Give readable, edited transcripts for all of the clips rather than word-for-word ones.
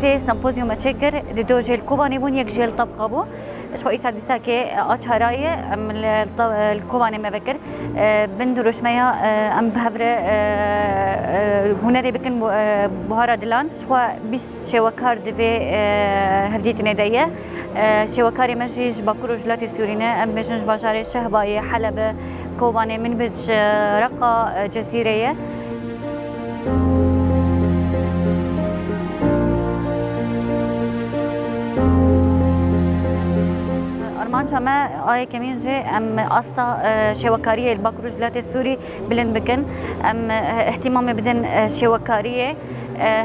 سي سمبوزيوم تشكر دو جيل كوباني بون يك جيل طبقه بو شو يسعد ساكي اشهرايه من الكوباني ما بكر بندروش ميا ام بهفره هنري بكن بهارا دلان شو بيس شوكار دفي هفديت نديه شوكاري مجيج باكروج لاتي سورينا ام بجنج باجاري شهبايه حلب كوباني من بج رقه جزيريه أرمان شما آية كمين جي أم أستا شوكارية الباكروج لاتي السوري بلند بكن أم اهتمامي بدن شوكارية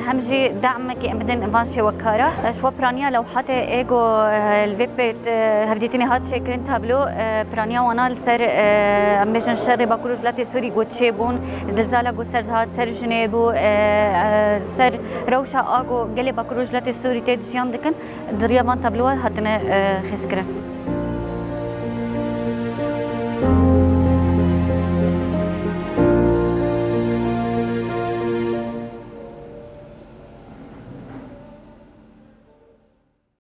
همجي دعمك بدن إنفان شوكارة شو برانيا لو حتى إيجو الفيبت هفديتني هاد شكرين تابلو برانيا وانا السر أم بيجن شر باكروج لاتي السوري قد شيبون زلزالة قد سر هاد سر جنيبو سر روشة آجو قلي باكروج لاتي السوري تيد جيان دكن دريا فان تابلوها هاتنا خسكرة